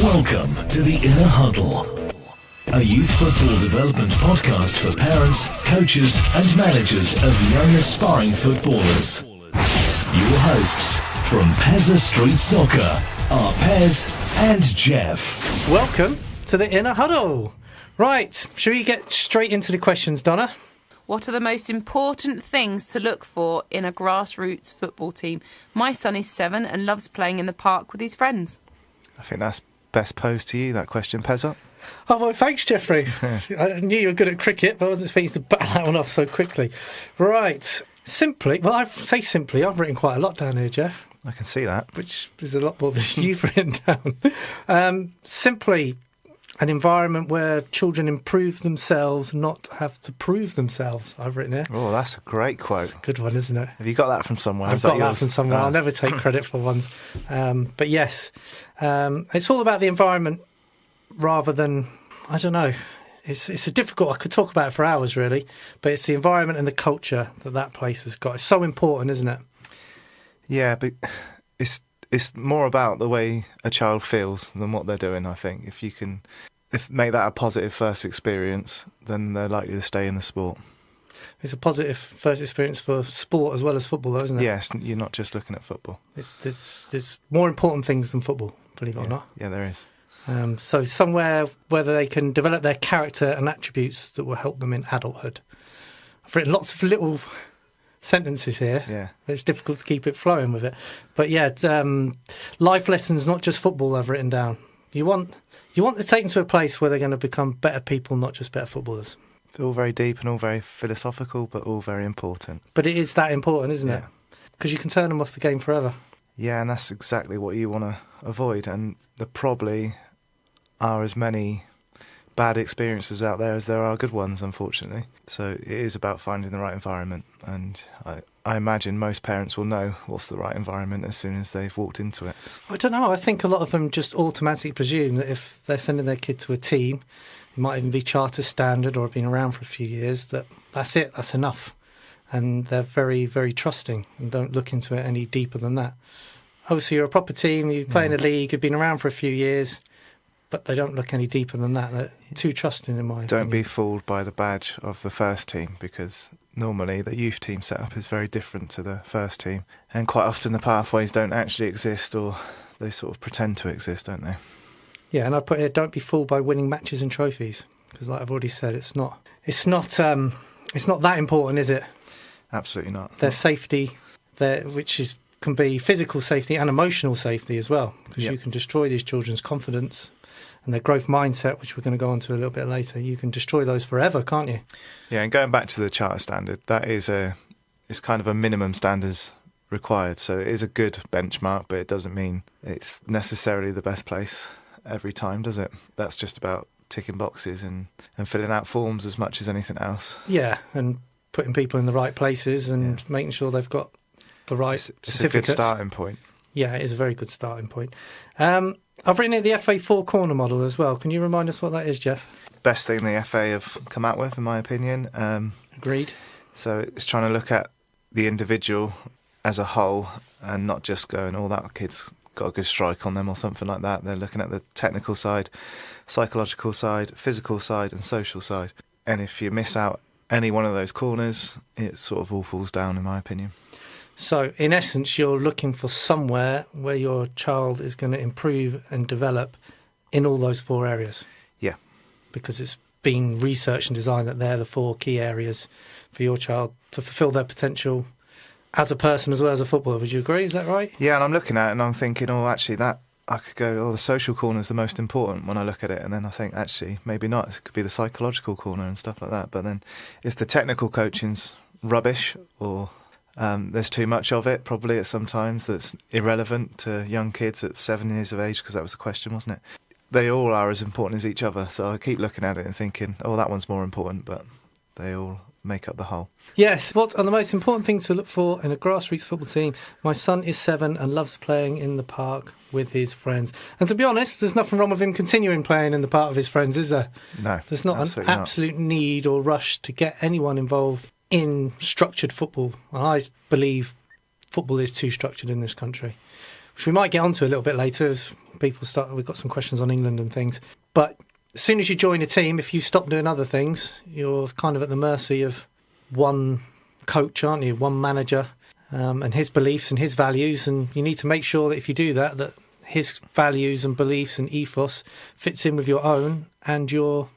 Welcome to the Inner Huddle, a youth football development podcast for parents, coaches and managers of young aspiring footballers. Your hosts from Pezza Street Soccer are Pez and Jeff. Welcome to the Inner Huddle. Right, shall we get straight into the questions, Donna? What are the most important things to look for in a grassroots football team? My son is 7 and loves playing in the park with his friends. I think that's best posed to you, that question, Pezza. Oh, well, thanks, Jeffrey. I knew you were good at cricket, but I wasn't expecting to bat that one off so quickly. Right, simply, well, I've written quite a lot down here, Jeff. I can see that. Which is a lot more than you've written down. Simply, an environment where children improve themselves, not have to prove themselves. I've written here. Oh, that's a great quote. It's a good one, isn't it? Have you got that from somewhere? I've got that from somewhere. I'll never take credit for ones. But yes, it's all about the environment rather than, I don't know. It's a difficult, I could talk about it for hours really, but it's the environment and the culture that place has got. It's so important, isn't it? Yeah, but it's more about the way a child feels than what they're doing, I think. If you can make that a positive first experience, then they're likely to stay in the sport. It's a positive first experience for sport as well as football, though, isn't it? Yes, you're not just looking at football. There's more important things than football, believe it or not. Yeah, there is. So somewhere where they can develop their character and attributes that will help them in adulthood. I've written lots of little sentences here. Yeah, it's difficult to keep it flowing with it, but yeah, life lessons, not just football. I've written down. You want to take them to a place where they're going to become better people, not just better footballers. It's all very deep and all very philosophical, but all very important. But it is that important, isn't it? Because you can turn them off the game forever. Yeah, and that's exactly what you want to avoid. And there probably are as many bad experiences out there as there are good ones, unfortunately. So it is about finding the right environment, and I imagine most parents will know what's the right environment as soon as they've walked into it. I don't know, I think a lot of them just automatically presume that if they're sending their kid to a team, it might even be charter standard or been around for a few years, that's it, that's enough. And they're very, very trusting and don't look into it any deeper than that. Oh, so you're a proper team, you play in a league, you've been around for a few years, but they don't look any deeper than that. They're too trusting, in my opinion. Don't be fooled by the badge of the first team, because normally the youth team setup is very different to the first team. And quite often the pathways don't actually exist, or they sort of pretend to exist, don't they? Yeah, and I put here, don't be fooled by winning matches and trophies, because like I've already said, it's not that important, is it? Absolutely not. Their safety, which can be physical safety and emotional safety as well, because you can destroy these children's confidence and their growth mindset, which we're going to go on to a little bit later. You can destroy those forever, can't you? Yeah, and going back to the charter standard, that is it's kind of a minimum standards required. So it is a good benchmark, but it doesn't mean it's necessarily the best place every time, does it? That's just about ticking boxes and filling out forms as much as anything else. Yeah, and putting people in the right places and making sure they've got the right certificates. It's a good starting point. Yeah, it is a very good starting point. I've written it the FA 4-corner model as well. Can you remind us what that is, Jeff? Best thing the FA have come out with, in my opinion. Agreed. So it's trying to look at the individual as a whole and not just going, oh, that kid's got a good strike on them or something like that. They're looking at the technical side, psychological side, physical side and social side. And if you miss out any one of those corners, it sort of all falls down, in my opinion. So, in essence, you're looking for somewhere where your child is going to improve and develop in all those 4 areas. Yeah. Because it's been researched and designed that they're the 4 key areas for your child to fulfil their potential as a person as well as a footballer. Would you agree? Is that right? Yeah, and I'm looking at it and I'm thinking, oh, actually, that I could go, the social corner is the most important when I look at it. And then I think, actually, maybe not. It could be the psychological corner and stuff like that. But then if the technical coaching's rubbish or there's too much of it, probably at some times, that's irrelevant to young kids at 7 years of age, because that was the question, wasn't it? They all are as important as each other. So I keep looking at it and thinking, oh, that one's more important, but they all make up the whole. Yes, what are the most important things to look for in a grassroots football team? My son is 7 and loves playing in the park with his friends. And to be honest, there's nothing wrong with him continuing playing in the park with his friends, is there? No, there's not an absolute need or rush to get anyone involved in structured football. And I believe football is too structured in this country. which we might get onto a little bit later as people start. We've got some questions on England and things. But as soon as you join a team, if you stop doing other things, you're kind of at the mercy of one coach, aren't you? One manager and his beliefs and his values. And you need to make sure that if you do that, that his values and beliefs and ethos fits in with your own and your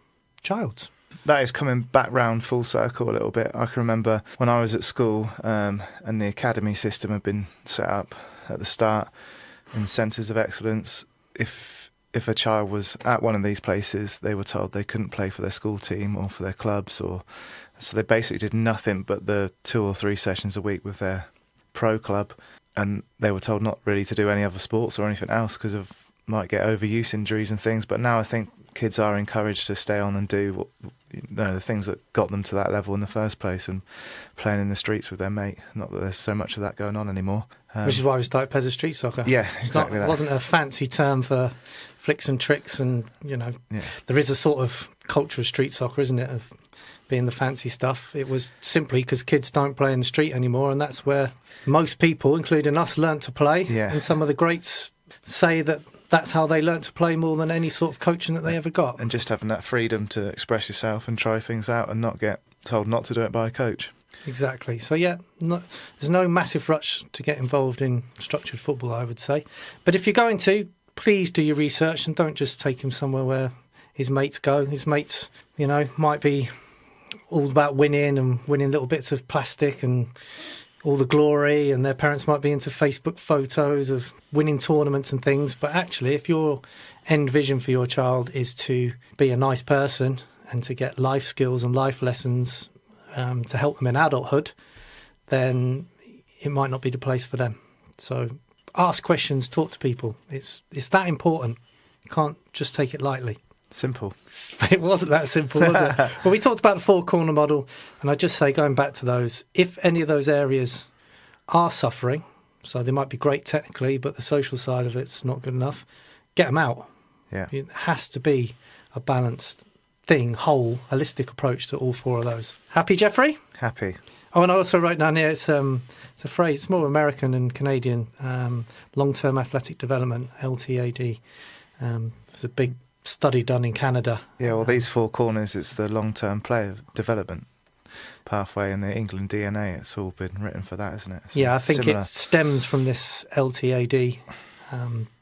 child's. That is coming back round full circle a little bit. I can remember when I was at school and the academy system had been set up at the start in centres of excellence. If a child was at one of these places, they were told they couldn't play for their school team or for their clubs, so they basically did nothing but the 2 or 3 sessions a week with their pro club, and they were told not really to do any other sports or anything else because of might get overuse injuries and things. But now I think kids are encouraged to stay on and do the things that got them to that level in the first place, and playing in the streets with their mate. Not that there's so much of that going on anymore. Which is why we started Pezza Street Soccer. Yeah, exactly. It wasn't a fancy term for flicks and tricks, and there is a sort of culture of street soccer, isn't it, of being the fancy stuff. It was simply because kids don't play in the street anymore, and that's where most people, including us, learnt to play. Yeah. And some of the greats say that that's how they learnt to play more than any sort of coaching that they ever got. And just having that freedom to express yourself and try things out and not get told not to do it by a coach. Exactly. So, there's no massive rush to get involved in structured football, I would say. But if you're going to, please do your research and don't just take him somewhere where his mates go. His mates, might be all about winning and winning little bits of plastic and all the glory, and their parents might be into Facebook photos of winning tournaments and things. But actually, if your end vision for your child is to be a nice person and to get life skills and life lessons to help them in adulthood, then it might not be the place for them. So ask questions, talk to people. It's that important. You can't just take it lightly. Simple. It wasn't that simple, was it? Well, we talked about the 4-corner model, and I just say, going back to those, if any of those areas are suffering, so they might be great technically, but the social side of it's not good enough, get them out. Yeah. It has to be a balanced thing, whole, holistic approach to all 4 of those. Happy, Jeffrey? Happy. Oh, and I also wrote down here, it's a phrase, it's more American and Canadian, long-term athletic development, LTAD. There's a big study done in Canada. Yeah, well, these 4 corners, it's the long-term player development pathway in the England DNA. It's all been written for that, isn't it? So I think it stems from this LTAD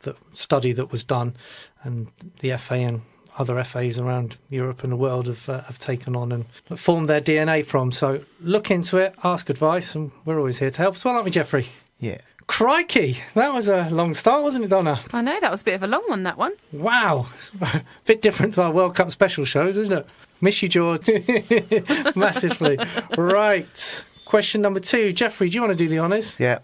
the study that was done, and the FA and other FAs around Europe and the world have taken on and formed their DNA from. So look into it, ask advice, and we're always here to help as well, aren't we, Jeffrey? Yeah. Crikey, that was a long start, wasn't it, Donna? I know, that was a bit of a long one, that one. Wow, it's a bit different to our World Cup special shows, isn't it? Miss you, George. Massively. Right, question number 2. Jeffrey, do you want to do the honours? Yeah,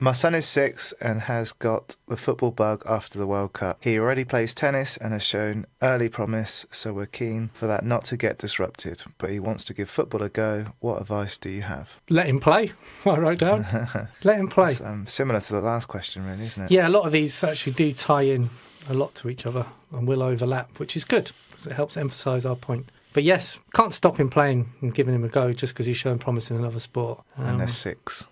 my son is 6 and has got the football bug after the World Cup. He already plays tennis and has shown early promise, so we're keen for that not to get disrupted. But he wants to give football a go. What advice do you have? Let him play. I wrote down. Let him play. It's, similar to the last question, really, isn't it? Yeah, a lot of these actually do tie in a lot to each other and will overlap, which is good because it helps emphasise our point. But yes, can't stop him playing and giving him a go just because he's shown promise in another sport. And they're 6.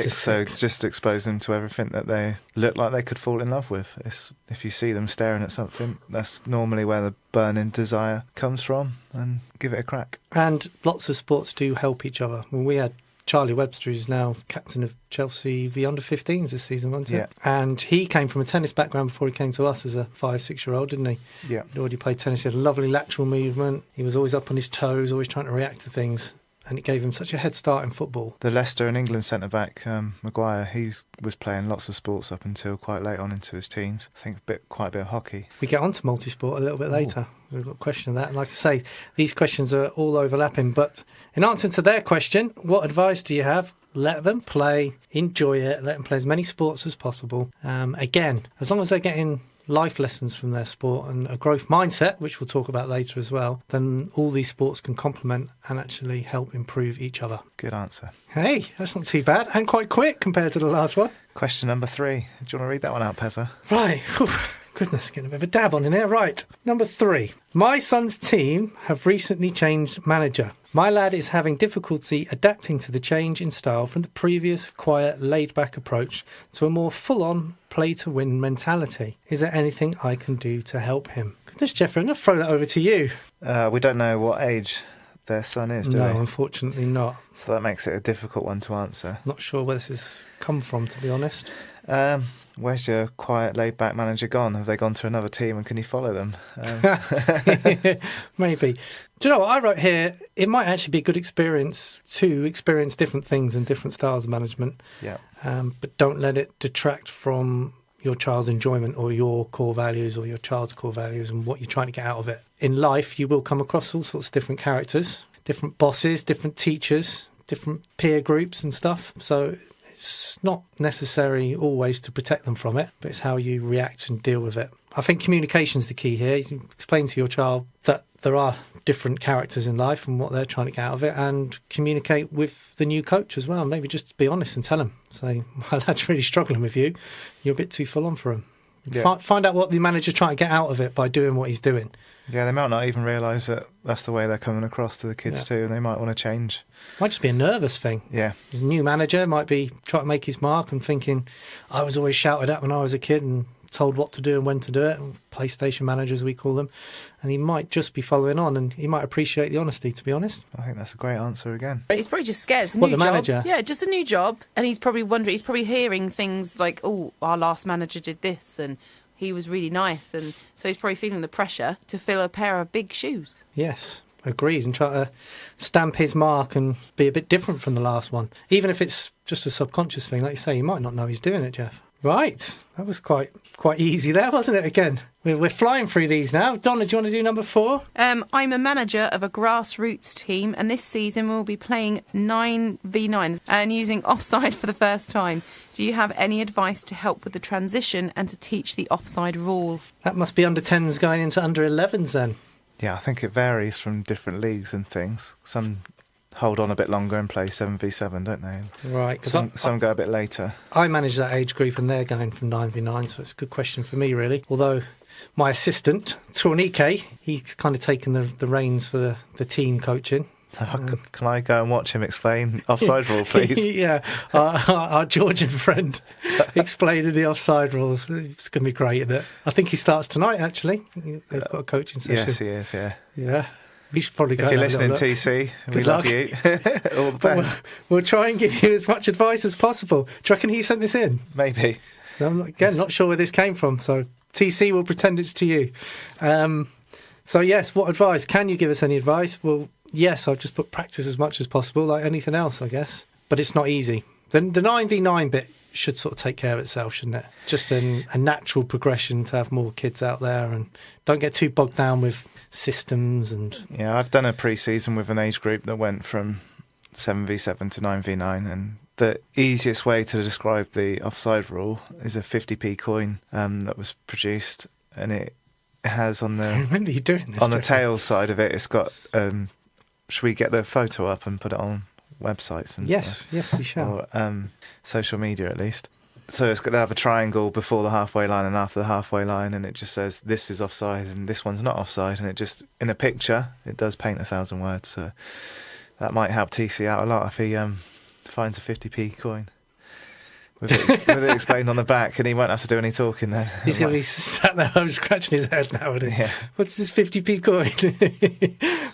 So just expose them to everything that they look like they could fall in love with. If you see them staring at something, that's normally where the burning desire comes from, and give it a crack. And lots of sports do help each other. Well, we had Charlie Webster, who's now captain of Chelsea, the under-15s this season, wasn't it? Yeah. And he came from a tennis background before he came to us as a 5-6-year-old, didn't he? Yeah. He'd already played tennis. He had a lovely lateral movement. He was always up on his toes, always trying to react to things. And it gave him such a head start in football. The Leicester and England centre-back, Maguire, he was playing lots of sports up until quite late on into his teens. I think quite a bit of hockey. We get on to multi-sport a little bit later. We've got a question of that. And like I say, these questions are all overlapping. But in answer to their question, what advice do you have? Let them play, enjoy it, let them play as many sports as possible. Again, as long as they're getting life lessons from their sport and a growth mindset, which we'll talk about later as well, then all these sports can complement and actually help improve each other. Good answer. Hey, that's not too bad and quite quick compared to the last one. Question number 3. Do you want to read that one out, Pezza? Right. Whew. Goodness, getting a bit of a dab on in here. Right, number 3. My son's team have recently changed manager. My lad is having difficulty adapting to the change in style from the previous quiet, laid-back approach to a more full-on, play-to-win mentality. Is there anything I can do to help him? Goodness, Jeffrey, I'm going to throw that over to you. We don't know what age their son is, do we? No, unfortunately not. So that makes it a difficult one to answer. Not sure where this has come from, to be honest. Where's your quiet, laid-back manager gone? Have they gone to another team and can you follow them? Maybe. Do you know what I wrote here? It might actually be a good experience to experience different things and different styles of management. Yeah. But don't let it detract from your child's enjoyment or your core values or your child's core values and what you're trying to get out of it. In life, you will come across all sorts of different characters, different bosses, different teachers, different peer groups and stuff. So it's not necessary always to protect them from it, but it's how you react and deal with it. I think communication's the key here. You explain to your child that there are different characters in life and what they're trying to get out of it, and communicate with the new coach as well. Maybe just be honest and tell him, say, my lad's really struggling with you. You're a bit too full on for him. Yeah. Find out what the manager's trying to get out of it by doing what he's doing. Yeah, they might not even realise that that's the way they're coming across to the kids too, and they might want to change. Might just be a nervous thing. Yeah. His new manager might be trying to make his mark and thinking, I was always shouted at when I was a kid and told what to do and when to do it, and PlayStation managers we call them, and he might just be following on, and he might appreciate the honesty, to be honest. I think that's a great answer again. He's probably just scared. It's a What, new the job. manager? Yeah, just a new job. And he's probably wondering, he's probably hearing things like, oh, our last manager did this and he was really nice. And so he's probably feeling the pressure to fill a pair of big shoes. Yes, agreed, and try to stamp his mark and be a bit different from the last one. Even if it's just a subconscious thing, like you say, you might not know he's doing it, Jeff. Right, that was quite easy there, wasn't it, again? We're flying through these now. Donna, do you want to do number 4? I'm a manager of a grassroots team, and this season we'll be playing 9v9 and using offside for the first time. Do you have any advice to help with the transition and to teach the offside rule? That must be under 10s going into under 11s then. Yeah, I think it varies from different leagues and things. Some hold on a bit longer and play 7v7, don't they? Right, because Some go a bit later. I manage that age group and they're going from 9v9, so it's a good question for me, really. Although my assistant, Tornike, he's kind of taken the reins for the team coaching. Can I go and watch him explain offside rule, please? Yeah, our Georgian friend explaining the offside rules. It's going to be great, isn't it? I think he starts tonight, actually. They've got a coaching session. Yes, he is, yeah. Yeah. We should probably go. If you're and have a listening, look. TC, we Good love luck. you. All the best. We'll try and give you as much advice as possible. Do you reckon he sent this in? Maybe. So I'm, again, not sure where this came from. So TC will pretend it's to you. So yes, what advice? Can you give us any advice? Well, yes, I'll just put practice as much as possible, like anything else, I guess. But it's not easy. The 9v9 bit should sort of take care of itself, shouldn't it? Just a natural progression to have more kids out there, and don't get too bogged down with systems and... Yeah, I've done a pre-season with an age group that went from 7v7 to 9v9, and the easiest way to describe the offside rule is a 50p coin that was produced, and it has on I the remember you doing this. on the Jeffrey. tail side of it, it's got... should we get the photo up and put it on websites and stuff? Yes, we shall. Or social media at least. So it's going to have a triangle before the halfway line and after the halfway line, and it just says this is offside and this one's not offside, and it just, in a picture, it does paint 1,000 words. So that might help TC out a lot if he finds a 50p coin with it explained on the back, and he won't have to do any talking then. He's going to be sat there home scratching his head now, isn't he? Yeah. What's this 50p coin?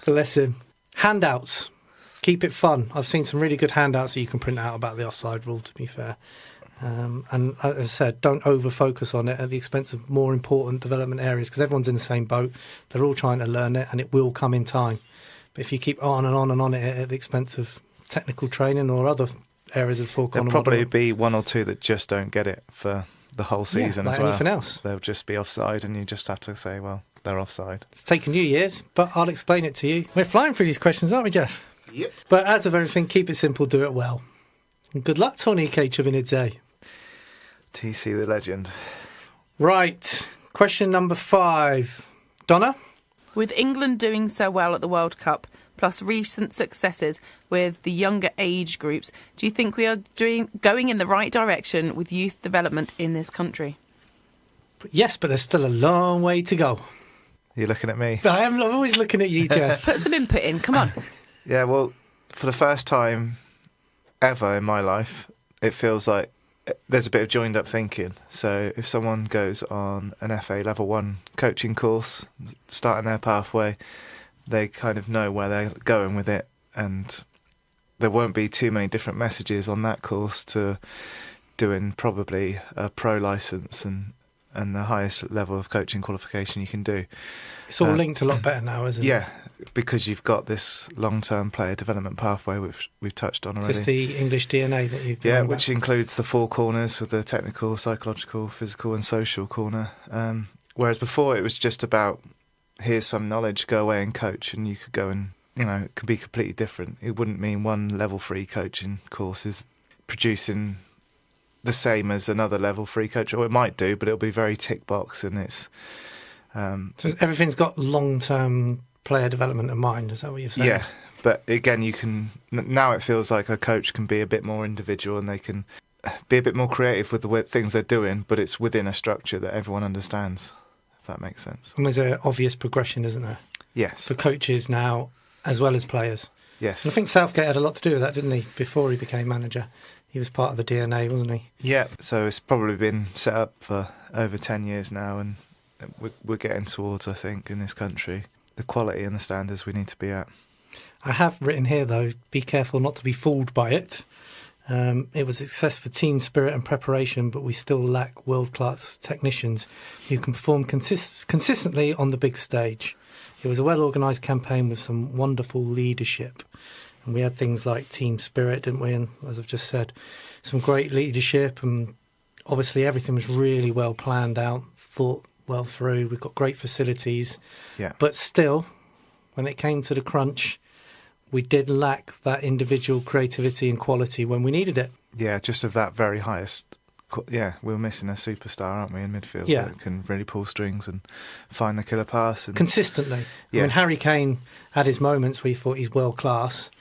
Bless him. Handouts. Keep it fun. I've seen some really good handouts that you can print out about the offside rule, to be fair. And as I said, don't over-focus on it at the expense of more important development areas, because everyone's in the same boat. They're all trying to learn it, and it will come in time. But if you keep on and on and on it at the expense of technical training or other areas of full There'll probably be one or two that just don't get it for the whole season like as well. anything else. They'll just be offside, and you just have to say, well, they're offside. It's taken you years, but I'll explain it to you. We're flying through these questions, aren't we, Jeff? Yep. But as of everything, keep it simple, do it well. And good luck, Tony K. Chubinidze. TC the legend. Right, question number 5. Donna? With England doing so well at the World Cup, plus recent successes with the younger age groups, do you think we are going in the right direction with youth development in this country? Yes, but there's still a long way to go. You're looking at me. I'm always looking at you, Jeff. Put some input in. Come on. Yeah, well, for the first time ever in my life, it feels like there's a bit of joined up thinking. So if someone goes on an FA Level 1 coaching course, starting their pathway, they kind of know where they're going with it, and there won't be too many different messages on that course to doing probably a pro licence and the highest level of coaching qualification you can do. It's all linked a lot better now, isn't it? Yeah, because you've got this long-term player development pathway, which we've touched on already. Just the English DNA that you've Yeah, done which includes the 4 corners with the technical, psychological, physical and social corner. Whereas before it was just about, here's some knowledge, go away and coach, and you could go and, it could be completely different. It wouldn't mean one level 3 coaching course is producing the same as another level 3 coach, or it might do, but it'll be very tick box, and it's... So everything's got long-term player development in mind, is that what you're saying? Yeah, but again, you can... Now it feels like a coach can be a bit more individual, and they can be a bit more creative with the things they're doing, but it's within a structure that everyone understands, if that makes sense. And there's an obvious progression, isn't there? Yes. For coaches now, as well as players. Yes. And I think Southgate had a lot to do with that, didn't he, before he became manager? He was part of the DNA, wasn't he? Yeah, so it's probably been set up for over 10 years now, and we're getting towards, I think, in this country, the quality and the standards we need to be at. I have written here, though, be careful not to be fooled by it. It was a success for team spirit and preparation, but we still lack world-class technicians who can perform consistently on the big stage. It was a well-organised campaign with some wonderful leadership. And we had things like team spirit, didn't we? And as I've just said, some great leadership, and obviously everything was really well planned out, thought well through. We've got great facilities. Yeah. But still, when it came to the crunch, we did lack that individual creativity and quality when we needed it. Yeah, just of that very highest... Yeah, we're missing a superstar, aren't we, in midfield? Yeah. That can really pull strings and find the killer pass. And... Consistently. Yeah. I mean, Harry Kane had his moments where he thought he's world class,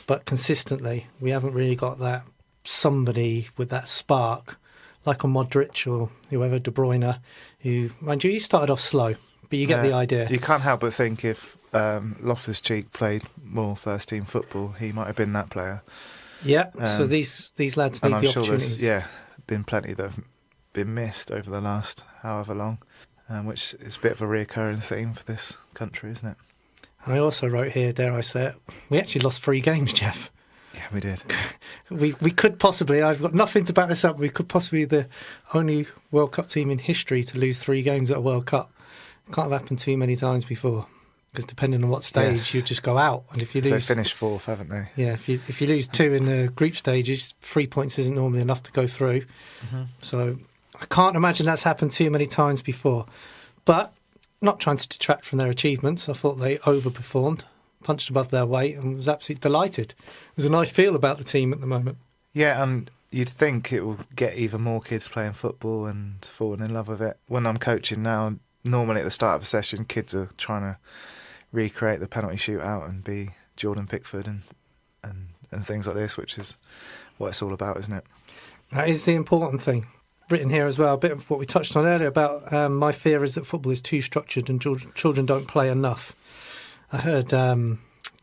but consistently, we haven't really got that somebody with that spark, like a Modric or whoever, De Bruyne, who, mind you, he started off slow, but you get the idea. You can't help but think if Loftus-Cheek played more first-team football, he might have been that player. Yeah, so these lads need the opportunities. There's been plenty that have been missed over the last however long, which is a bit of a reoccurring theme for this country, isn't it? And I also wrote here, dare I say it, we actually lost 3 games, Jeff. Yeah, we did. We could possibly, I've got nothing to back this up, we could possibly be the only World Cup team in history to lose 3 games at a World Cup. It can't have happened too many times before, because depending on what stage, you just go out. And if you lose... They finished 4th, haven't they? Yeah, if you lose 2 in the group stages, 3 points isn't normally enough to go through. Mm-hmm. So I can't imagine that's happened too many times before. But not trying to detract from their achievements, I thought they overperformed, punched above their weight, and was absolutely delighted. There's a nice feel about the team at the moment. Yeah, and you'd think it will get even more kids playing football and falling in love with it. When I'm coaching now, normally at the start of a session, kids are trying to recreate the penalty shootout and be Jordan Pickford and things like this, which is what it's all about, isn't it? That is the important thing. Written here as well, a bit of what we touched on earlier about my fear is that football is too structured and children don't play enough. I heard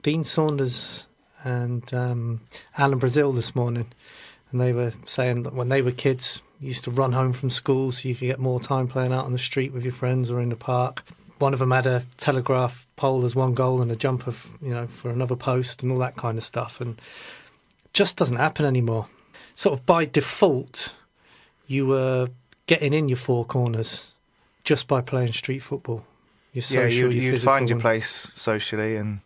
Dean Saunders and Alan Brazil this morning, and they were saying that when they were kids, you used to run home from school so you could get more time playing out on the street with your friends or in the park. One of them had a telegraph pole as one goal and a jumper, for another post and all that kind of stuff, and it just doesn't happen anymore. Sort of by default, you were getting in your 4 corners just by playing street football. You're social, you'd find your place socially and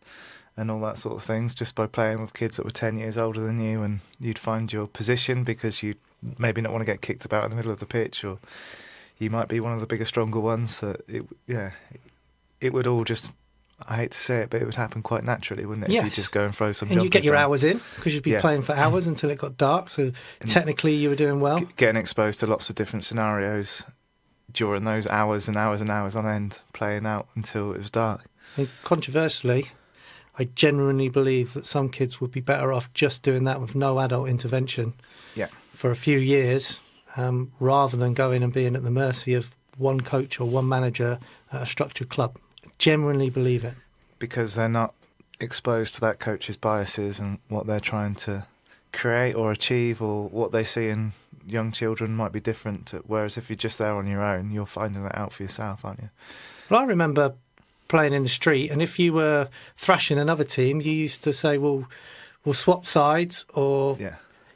all that sort of things just by playing with kids that were 10 years older than you, and you'd find your position because you'd maybe not want to get kicked about in the middle of the pitch, or you might be one of the bigger, stronger ones. It would all just, I hate to say it, but it would happen quite naturally, wouldn't it? Yes. If you just go and throw some and you get your down. hours in, because you'd be playing for hours until it got dark, so technically you were doing well. Getting exposed to lots of different scenarios during those hours and hours and hours on end, playing out until it was dark. And controversially, I genuinely believe that some kids would be better off just doing that with no adult intervention for a few years, rather than going and being at the mercy of one coach or one manager at a structured club. I genuinely believe it. Because they're not exposed to that coach's biases and what they're trying to create or achieve, or what they see in young children might be different. Whereas if you're just there on your own, you're finding it out for yourself, aren't you? Well, I remember playing in the street, and if you were thrashing another team, you used to say, well, we'll swap sides, or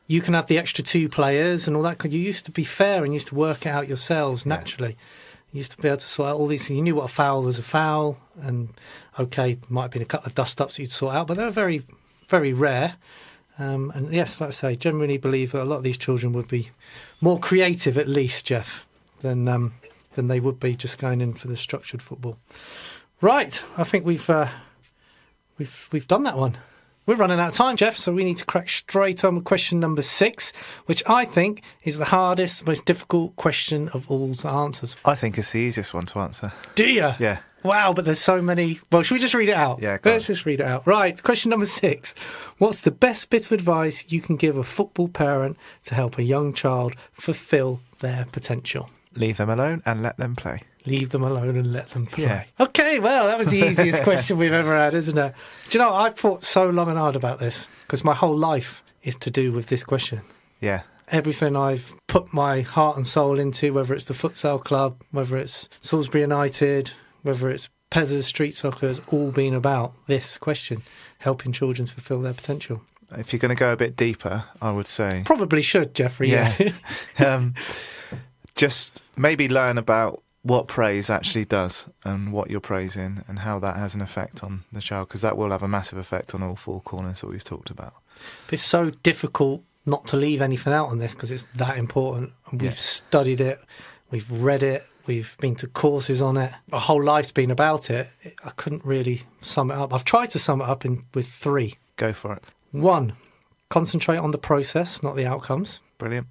you can have the extra 2 players and all that. You used to be fair and used to work it out yourselves naturally. You used to be able to sort out all these things. You knew what a foul was a foul, and okay, might have been a couple of dust-ups you'd sort out, but they were very, very rare. And yes, like I say, generally believe that a lot of these children would be more creative, at least, Jeff, than they would be just going in for the structured football. Right, I think we've done that one. We're running out of time, Jeff, so we need to crack straight on with question number 6, which I think is the hardest, most difficult question of all to answer. I think it's the easiest one to answer. Do you? Yeah. Wow, but there's so many. Well, should we just read it out? Yeah, go on. Let's just read it out. Right, question number 6. What's the best bit of advice you can give a football parent to help a young child fulfil their potential? Leave them alone and let them play. Leave them alone and let them play. Yeah. Okay, well, that was the easiest question we've ever had, isn't it? Do you know, I've thought so long and hard about this, because my whole life is to do with this question. Yeah. Everything I've put my heart and soul into, whether it's the futsal club, whether it's Salisbury United, whether it's Pez's Street Soccer, has all been about this question, helping children to fulfil their potential. If you're going to go a bit deeper, I would say... Probably should, Jeffrey, yeah. Just maybe learn about what praise actually does and what you're praising and how that has an effect on the child, because that will have a massive effect on all 4 corners that we've talked about. It's so difficult not to leave anything out on this because it's that important. And we've studied it, we've read it, we've been to courses on it. Our whole life's been about it. I couldn't really sum it up. I've tried to sum it up with 3. Go for it. 1, concentrate on the process, not the outcomes. Brilliant.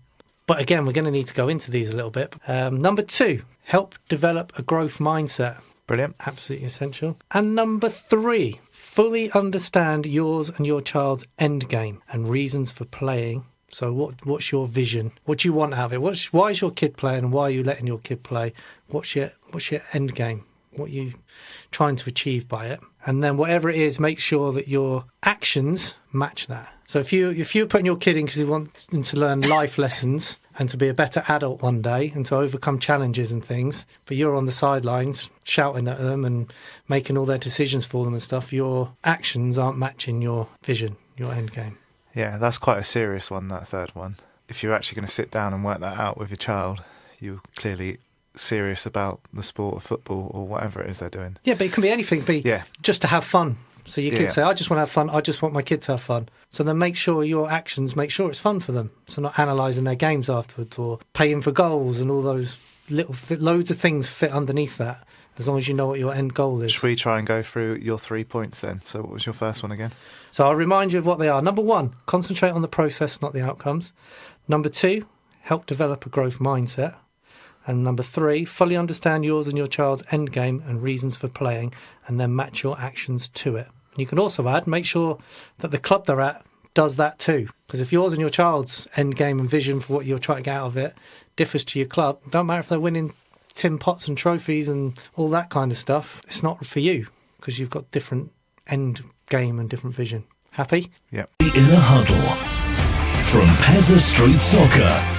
But again, we're going to need to go into these a little bit. Number 2, help develop a growth mindset. Brilliant. Absolutely essential. And number 3, fully understand yours and your child's end game and reasons for playing. So what's your vision? What do you want out of it? Why is your kid playing, and why are you letting your kid play? What's your end game? What are you trying to achieve by it? And then whatever it is, make sure that your actions match that. So if you're putting your kid in because you want them to learn life lessons and to be a better adult one day and to overcome challenges and things, but you're on the sidelines shouting at them and making all their decisions for them and stuff, your actions aren't matching your vision, your end game. Yeah, that's quite a serious one, that third one. If you're actually going to sit down and work that out with your child, you're clearly serious about the sport of football or whatever it is they're doing. Yeah, but it can be anything. It can be just to have fun. So your kids say, I just want to have fun. I just want my kids to have fun. So then make sure your actions make sure it's fun for them. So not analysing their games afterwards or paying for goals and all those loads of things fit underneath that, as long as you know what your end goal is. Should we try and go through your 3 points then? So what was your first one again? So I'll remind you of what they are. Number 1, concentrate on the process, not the outcomes. Number 2, help develop a growth mindset. And number 3, fully understand yours and your child's end game and reasons for playing, and then match your actions to it. And you can also add, make sure that the club they're at does that too. Because if yours and your child's end game and vision for what you're trying to get out of it differs to your club, it don't matter if they're winning tin pots and trophies and all that kind of stuff, it's not for you because you've got different end game and different vision. Happy? Yeah. In a Huddle from Pezza Street Soccer.